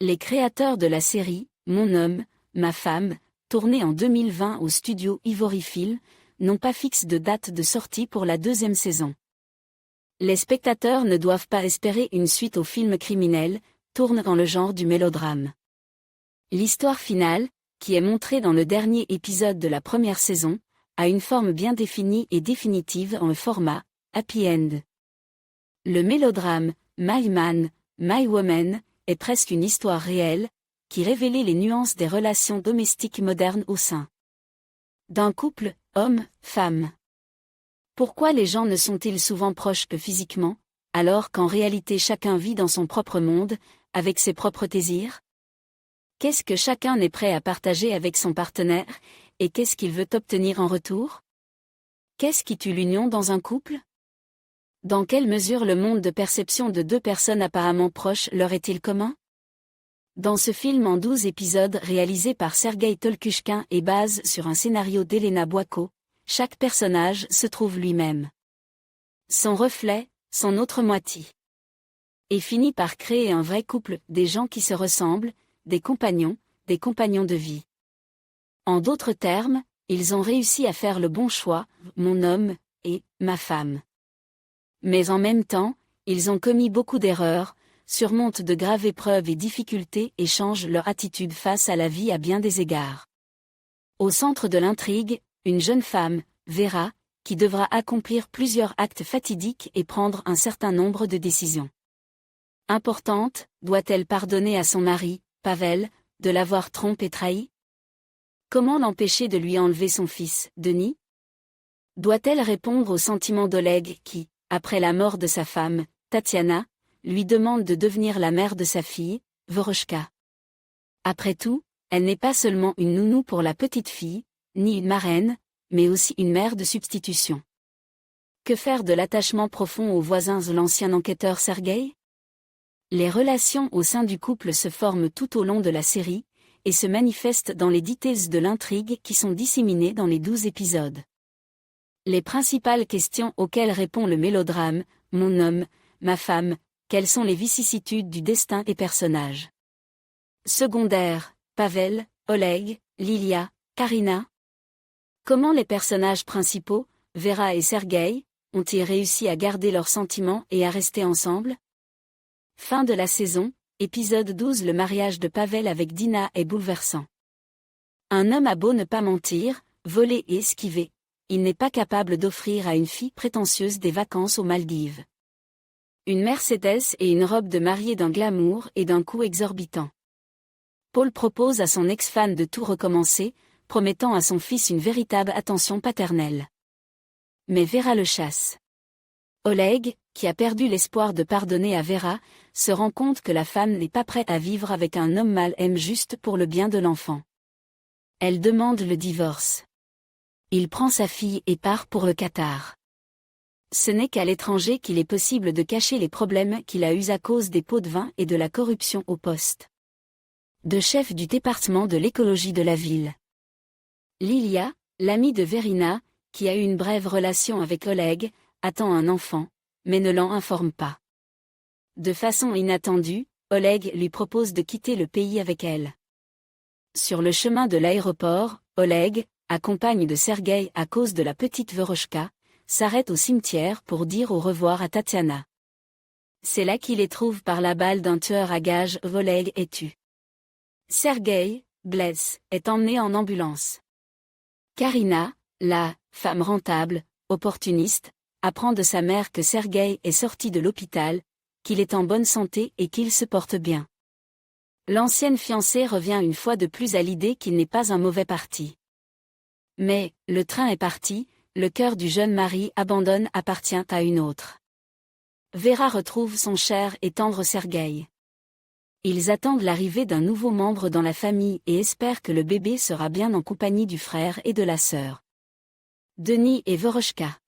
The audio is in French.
Les créateurs de la série « Mon homme, ma femme », tournée en 2020 au studio Ivory Film, n'ont pas fixe de date de sortie pour la deuxième saison. Les spectateurs ne doivent pas espérer une suite au film criminel, tourne dans le genre du mélodrame. L'histoire finale, qui est montrée dans le dernier épisode de la première saison, a une forme bien définie et définitive en format « happy end ». Le mélodrame « My Man, My Woman » est presque une histoire réelle, qui révélait les nuances des relations domestiques modernes au sein d'un couple, homme-femme. Pourquoi les gens ne sont-ils souvent proches que physiquement, alors qu'en réalité chacun vit dans son propre monde, avec ses propres désirs? Qu'est-ce que chacun est prêt à partager avec son partenaire, et qu'est-ce qu'il veut obtenir en retour? Qu'est-ce qui tue l'union dans un couple? Dans quelle mesure le monde de perception de deux personnes apparemment proches leur est-il commun? Dans ce film en 12 épisodes réalisé par Sergueï Tolkuchkin et base sur un scénario d'Elena Boico, chaque personnage se trouve lui-même. Son reflet, son autre moitié. Et finit par créer un vrai couple, des gens qui se ressemblent, des compagnons de vie. En d'autres termes, ils ont réussi à faire le bon choix, mon homme et ma femme. Mais en même temps, ils ont commis beaucoup d'erreurs, surmontent de graves épreuves et difficultés et changent leur attitude face à la vie à bien des égards. Au centre de l'intrigue, une jeune femme, Vera, qui devra accomplir plusieurs actes fatidiques et prendre un certain nombre de décisions importantes. Doit-elle pardonner à son mari, Pavel, de l'avoir trompé et trahi? Comment l'empêcher de lui enlever son fils, Denis? Doit-elle répondre aux sentiments d'Oleg qui, après la mort de sa femme, Tatiana, lui demande de devenir la mère de sa fille, Voroshka? Après tout, elle n'est pas seulement une nounou pour la petite fille, ni une marraine, mais aussi une mère de substitution. Que faire de l'attachement profond aux voisins de l'ancien enquêteur Sergueï? Les relations au sein du couple se forment tout au long de la série, et se manifestent dans les details de l'intrigue qui sont disséminés dans les 12 épisodes. Les principales questions auxquelles répond le mélodrame, mon homme, ma femme, quelles sont les vicissitudes du destin des personnages secondaires, Pavel, Oleg, Lilia, Karina? Comment les personnages principaux, Vera et Sergueï, ont-ils réussi à garder leurs sentiments et à rester ensemble? Fin de la saison, épisode 12. Le mariage de Pavel avec Dina est bouleversant. Un homme a beau ne pas mentir, voler et esquiver, il n'est pas capable d'offrir à une fille prétentieuse des vacances aux Maldives. Une Mercedes et une robe de mariée d'un glamour et d'un coût exorbitant. Paul propose à son ex-femme de tout recommencer, promettant à son fils une véritable attention paternelle. Mais Vera le chasse. Oleg, qui a perdu l'espoir de pardonner à Vera, se rend compte que la femme n'est pas prête à vivre avec un homme mal aime juste pour le bien de l'enfant. Elle demande le divorce. Il prend sa fille et part pour le Qatar. Ce n'est qu'à l'étranger qu'il est possible de cacher les problèmes qu'il a eus à cause des pots de vin et de la corruption au poste de chef du département de l'écologie de la ville. Lilia, l'amie de Verina, qui a eu une brève relation avec Oleg, attend un enfant, mais ne l'en informe pas. De façon inattendue, Oleg lui propose de quitter le pays avec elle. Sur le chemin de l'aéroport, Oleg, accompagne de Sergueï à cause de la petite Voroshka, s'arrête au cimetière pour dire au revoir à Tatiana. C'est là qu'il les trouve par la balle d'un tueur à gages. Oleg est tué. Sergueï, blesse, est emmené en ambulance. Karina, la femme rentable, opportuniste, apprend de sa mère que Sergueï est sorti de l'hôpital, qu'il est en bonne santé et qu'il se porte bien. L'ancienne fiancée revient une fois de plus à l'idée qu'il n'est pas un mauvais parti. Mais, le train est parti, le cœur du jeune mari abandonne appartient à une autre. Vera retrouve son cher et tendre Sergueï. Ils attendent l'arrivée d'un nouveau membre dans la famille et espèrent que le bébé sera bien en compagnie du frère et de la sœur. Denis et Voroshka.